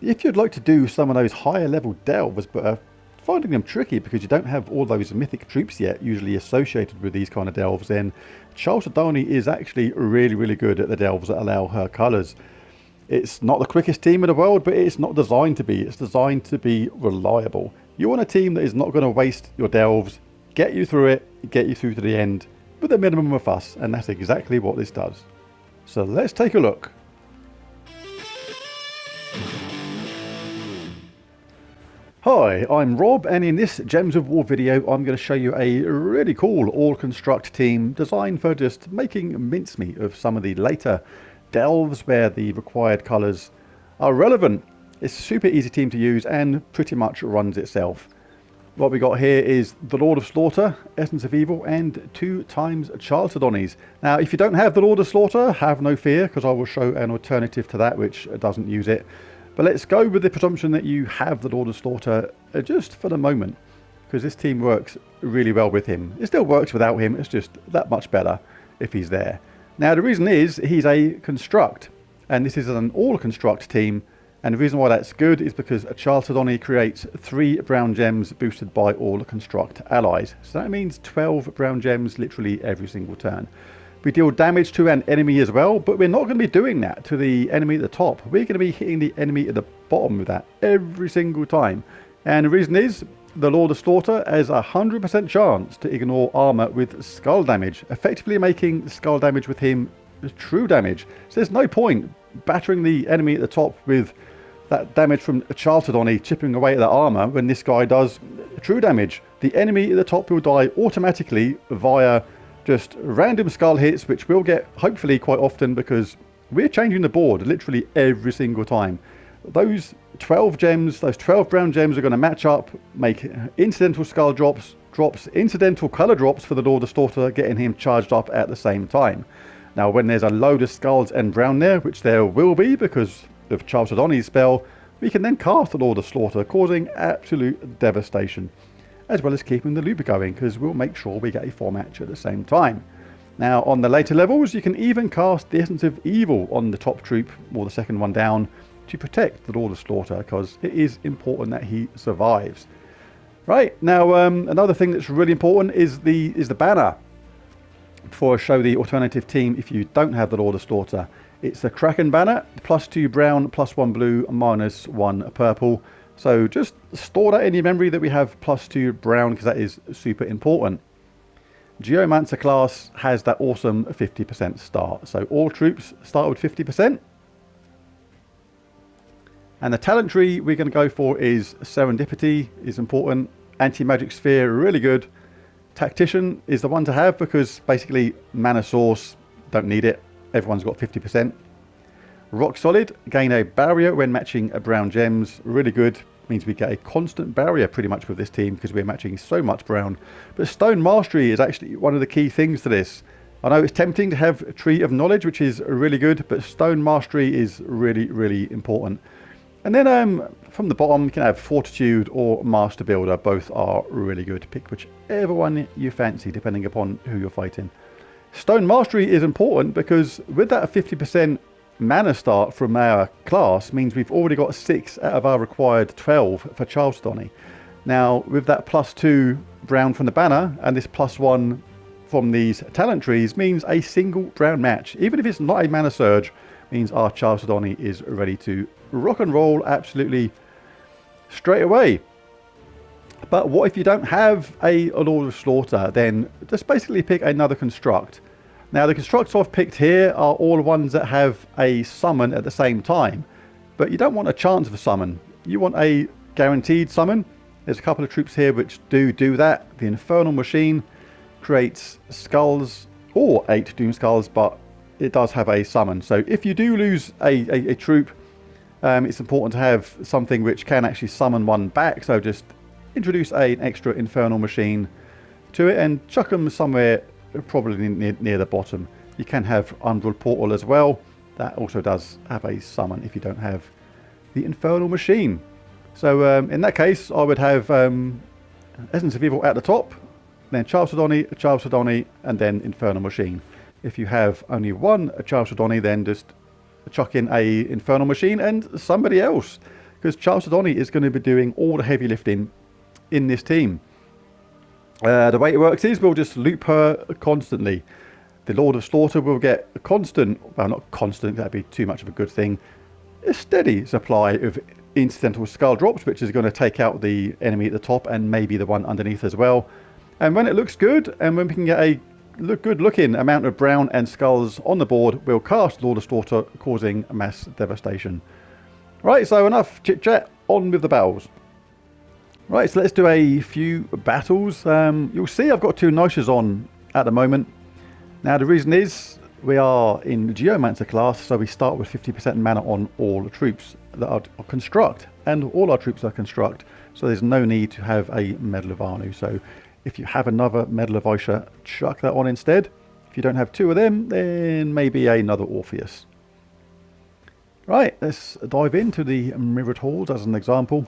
If you'd like to do some of those higher level delves, but are finding them tricky because you don't have all those mythic troops yet, usually associated with these kind of delves, then Chalcedony is actually really, really good at the delves that allow her colours. It's not the quickest team in the world, but it's not designed to be. It's designed to be reliable. You want a team that is not going to waste your delves, get you through it, get you through to the end with a minimum of fuss, and that's exactly what this does. So let's take a look. Hi, I'm Rob, and in this Gems of War video I'm going to show you a really cool all-construct team designed for just making mincemeat of some of the later delves where the required colours are relevant. It's a super easy team to use and pretty much runs itself. What we got here is the Lord of Slaughter, Essence of Evil, and 2 times Chalcedonies. Now if you don't have the Lord of Slaughter, have no fear, because I will show an alternative to that which doesn't use it. But let's go with the presumption that you have the Lord of Slaughter just for the moment, because this team works really well with him. It still works without him, it's just that much better if he's there. Now the reason is he's a construct, and this is an all construct team, and the reason why that's good is because a Chalcedony creates 3 brown gems boosted by all construct allies. So that means 12 brown gems literally every single turn. We deal damage to an enemy as well, but we're not going to be doing that to the enemy at the top. We're going to be hitting the enemy at the bottom with that every single time. And the reason is, the Lord of Slaughter has a 100% chance to ignore armor with skull damage, effectively making skull damage with him true damage. So there's no point battering the enemy at the top with that damage from a Chalcedony chipping away at that armor when this guy does true damage. The enemy at the top will die automatically via just random skull hits, which we'll get hopefully quite often because we're changing the board literally every single time. Those 12 gems, those 12 brown gems are going to match up, make incidental skull drops, incidental color drops for the Lord of Slaughter, getting him charged up at the same time. Now when there's a load of skulls and brown there, which there will be because of Chalcedony's spell, we can then cast the Lord of Slaughter, causing absolute devastation, as well as keeping the loop going, because we'll make sure we get a 4 match at the same time. Now on the later levels you can even cast the Essence of Evil on the top troop, or the second one down, to protect the Lord of Slaughter, because it is important that he survives. Right, now another thing that's really important is the banner. Before I show the alternative team, if you don't have the Lord of Slaughter, it's the Kraken banner, +2 brown, +1 blue, -1 purple. So just store that in your memory that we have +2 brown, because that is super important. Geomancer class has that awesome 50% start. So all troops start with 50%. And the talent tree we're going to go for is Serendipity, is important. Anti-magic sphere, really good. Tactician is the one to have because basically mana source, don't need it. Everyone's got 50%. Rock Solid, gain a barrier when matching a brown gems, really good. Means we get a constant barrier pretty much with this team because we're matching so much brown. But Stone Mastery is actually one of the key things to this. I know it's tempting to have Tree of Knowledge, which is really good, but Stone Mastery is really, really important. And then from the bottom you can have Fortitude or Master Builder, both are really good. Pick whichever one you fancy depending upon who you're fighting. Stone Mastery is important because with that 50% mana start from our class means we've already got 6 out of our required 12 for Chalcedony. Now with that +2 brown from the banner and this +1 from these talent trees means a single brown match, even if it's not a mana surge, means our Chalcedony is ready to rock and roll absolutely straight away. But what if you don't have a Lord of Slaughter? Then just basically pick another construct. Now the constructs I've picked here are all ones that have a summon at the same time, but you don't want a chance of a summon. You want a guaranteed summon. There's a couple of troops here which do that. The Infernal Machine creates skulls, or 8 Doom Skulls, but it does have a summon. So if you do lose a troop, it's important to have something which can actually summon one back. So just introduce an extra Infernal Machine to it and chuck them somewhere probably near the bottom. You can have Umbral Portal as well. That also does have a summon if you don't have the Infernal Machine. So in that case I would have Essence of Evil at the top, then Chalcedony, and then Infernal Machine. If you have only one Chalcedony, then just chuck in a Infernal Machine and somebody else, because Chalcedony is going to be doing all the heavy lifting in this team. The way it works is we'll just loop her constantly. The Lord of Slaughter will get a constant, well, not constant, that'd be too much of a good thing, a steady supply of incidental skull drops, which is going to take out the enemy at the top and maybe the one underneath as well. And when it looks good, and when we can get a good looking amount of brown and skulls on the board, we'll cast Lord of Slaughter, causing mass devastation. Right, so enough chit chat, on with the battles. Right, so let's do a few battles. You'll see I've got 2 Noshas on at the moment. Now the reason is we are in Geomancer class, so we start with 50% mana on all the troops that are construct, and all our troops are construct, so there's no need to have a Medal of Anu. So if you have another Medal of Isha, chuck that on instead. If you don't have 2 of them, then maybe another Orpheus. Right, let's dive into the Mirrored Halls as an example.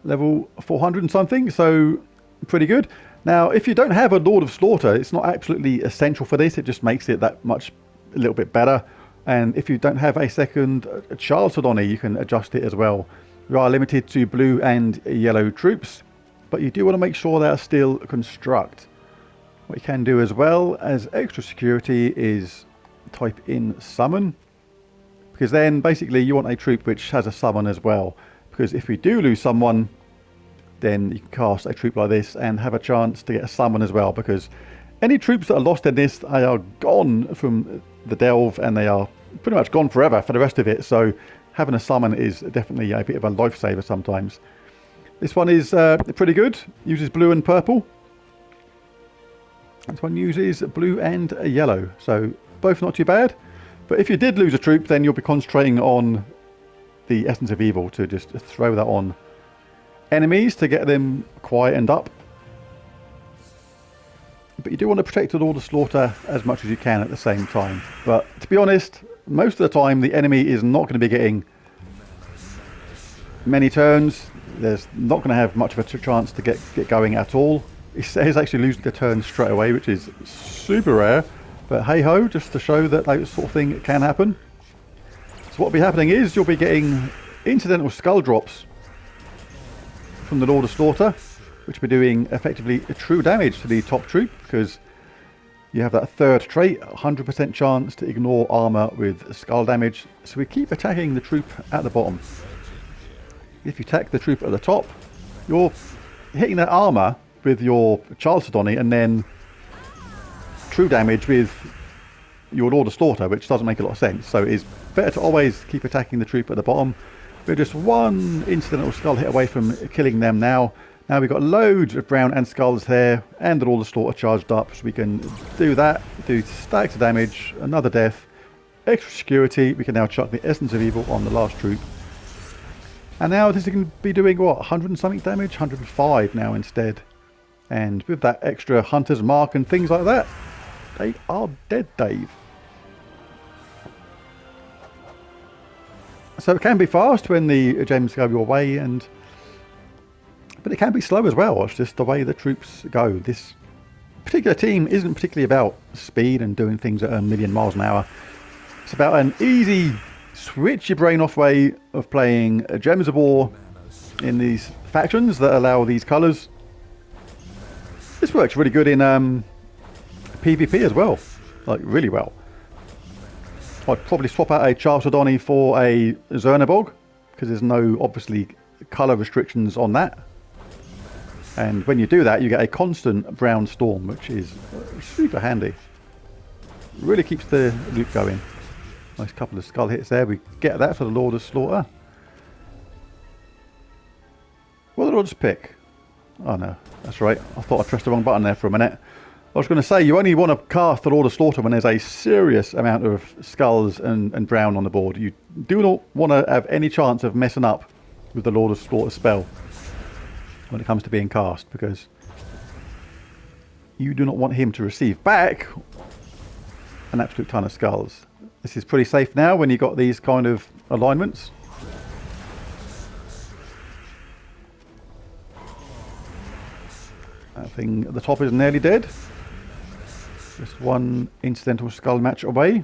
Level 400 and something, so pretty good. Now, if you don't have a Lord of Slaughter, it's not absolutely essential for this. It just makes it that much a little bit better. And if you don't have a second Chalcedony, you can adjust it as well. You are limited to blue and yellow troops, but you do want to make sure they are still construct. What you can do as well as extra security is type in summon, because then basically you want a troop which has a summon as well. Because if we do lose someone, then you can cast a troop like this and have a chance to get a summon as well, because any troops that are lost in this, they are gone from the delve and they are pretty much gone forever for the rest of it. So having a summon is definitely a bit of a lifesaver sometimes. This one is pretty good, uses blue and purple. This one uses blue and yellow, so both not too bad. But if you did lose a troop, then you'll be concentrating on the Essence of Evil to just throw that on enemies to get them quietened up. But you do want to protect the Lord of Slaughter as much as you can at the same time. But to be honest, most of the time the enemy is not going to be getting many turns. There's not going to have much of a chance to get going at all. He's actually losing the turn straight away, which is super rare. But hey ho, just to show that that sort of thing can happen. So what will be happening is you'll be getting incidental skull drops from the Lord of Slaughter, which will be doing effectively true damage to the top troop, because you have that third trait, 100% chance to ignore armor with skull damage. So we keep attacking the troop at the bottom. If you attack the troop at the top, you're hitting that armor with your Chalcedony and then true damage with your Lord of Slaughter, which doesn't make a lot of sense. So it is better to always keep attacking the troop at the bottom. We're just one incidental skull hit away from killing them now. Now we've got loads of brown and skulls here, and all the Slaughter charged up, so we can do that, do stacks of damage, another death, extra security. We can now chuck the Essence of Evil on the last troop. And now this is going to be doing, what, 100 and something damage? 105 now instead. And with that extra Hunter's Mark and things like that, they are dead, Dave. So it can be fast when the gems go your way, but it can be slow as well. It's just the way the troops go. This particular team isn't particularly about speed and doing things at 1,000,000 miles an hour. It's about an easy, switch your brain off way of playing Gems of War in these factions that allow these colours. This works really good in PvP as well, like really well. I'd probably swap out a Chalcedony for a Zernabog, because there's no, obviously, colour restrictions on that. And when you do that, you get a constant brown storm, which is super handy. Really keeps the loop going. Nice couple of skull hits there. We get that for the Lord of Slaughter. What did I just pick? Oh no, that's right. I thought I pressed the wrong button there for a minute. I was going to say, you only want to cast the Lord of Slaughter when there's a serious amount of skulls and brown on the board. You do not want to have any chance of messing up with the Lord of Slaughter spell when it comes to being cast, because you do not want him to receive back an absolute ton of skulls. This is pretty safe now when you've got these kind of alignments. That thing at the top is nearly dead. Just one incidental skull match away.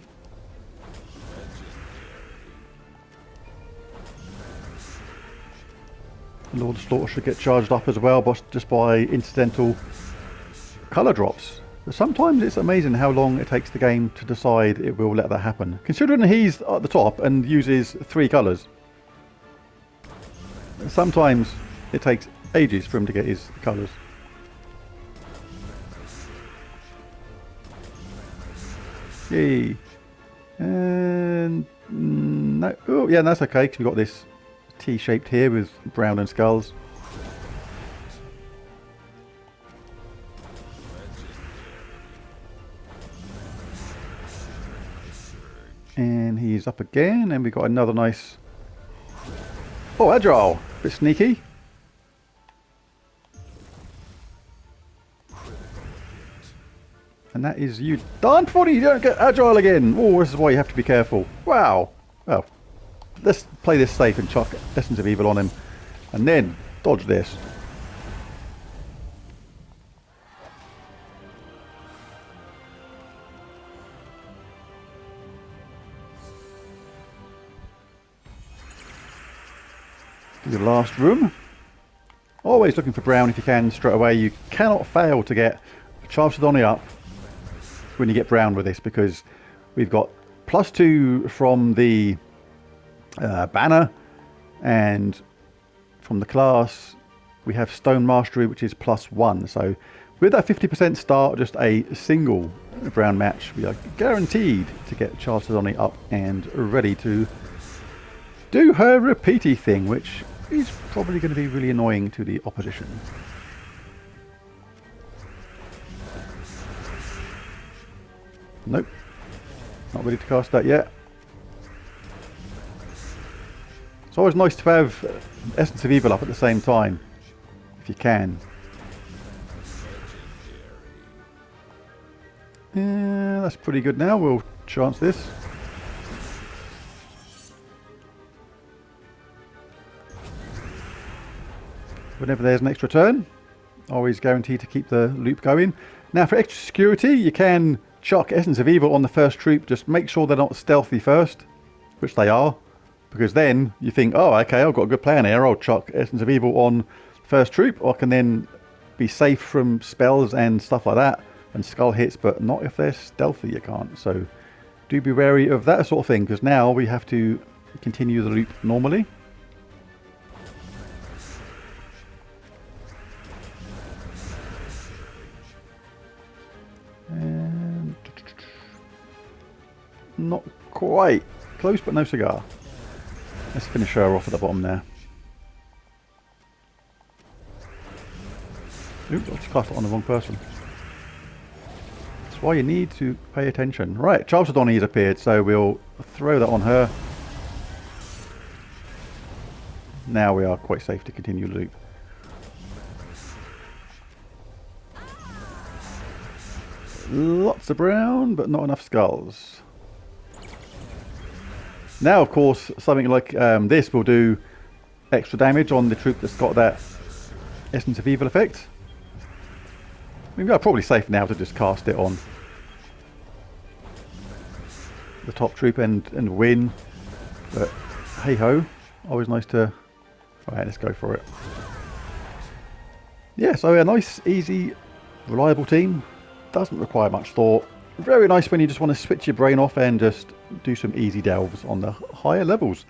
And Lord of Slaughter should get charged up as well, but just by incidental colour drops. But sometimes it's amazing how long it takes the game to decide it will let that happen. Considering he's at the top and uses 3 colours. Sometimes it takes ages for him to get his colours. Yay. And no, oh yeah, that's okay because we've got this T-shaped here with brown and skulls. And he's up again, and we've got another nice... Oh, agile! Bit sneaky. And that is you. Darn funny, you don't get agile again! Oh, this is why you have to be careful. Wow! Well, let's play this safe and chuck Essence of Evil on him. And then dodge this. The last room. Always looking for brown if you can straight away. You cannot fail to get Chalcedony up when you get brown with this, because we've got +2 from the banner, and from the class we have Stone Mastery, which is +1. So with that 50% start, just a single brown match, we are guaranteed to get Chalcedony up and ready to do her repeaty thing, which is probably going to be really annoying to the opposition. Nope. Not ready to cast that yet. It's always nice to have Essence of Evil up at the same time, if you can. Yeah, that's pretty good now. We'll chance this. Whenever there's an extra turn, always guaranteed to keep the loop going. Now for extra security, you can chuck Essence of Evil on the first troop. Just make sure they're not stealthy first, which they are, because then you think, oh okay, I've got a good plan here, I'll chuck Essence of Evil on first troop, I can then be safe from spells and stuff like that and skull hits, but not if they're stealthy, you can't. So do be wary of that sort of thing, because now we have to continue the loop normally. And not quite. Close but no cigar. Let's finish her off at the bottom there. Oops, I just cast it on the wrong person. That's why you need to pay attention. Right, Chalcedony has appeared, so we'll throw that on her. Now we are quite safe to continue the loop. Lots of brown, but not enough skulls. Now, of course, something like this will do extra damage on the troop that's got that Essence of Evil effect. I mean, we are probably safe now to just cast it on the top troop and win. But hey ho, always nice to... Alright, let's go for it. Yeah, so a nice, easy, reliable team. Doesn't require much thought. Very nice when you just want to switch your brain off and just do some easy delves on the higher levels.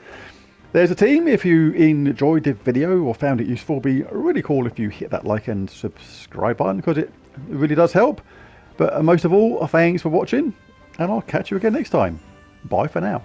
There's a team. If you enjoyed the video or found it useful, it'd be really cool if you hit that like and subscribe button, because it really does help. But most of all, thanks for watching, and I'll catch you again next time. Bye for now.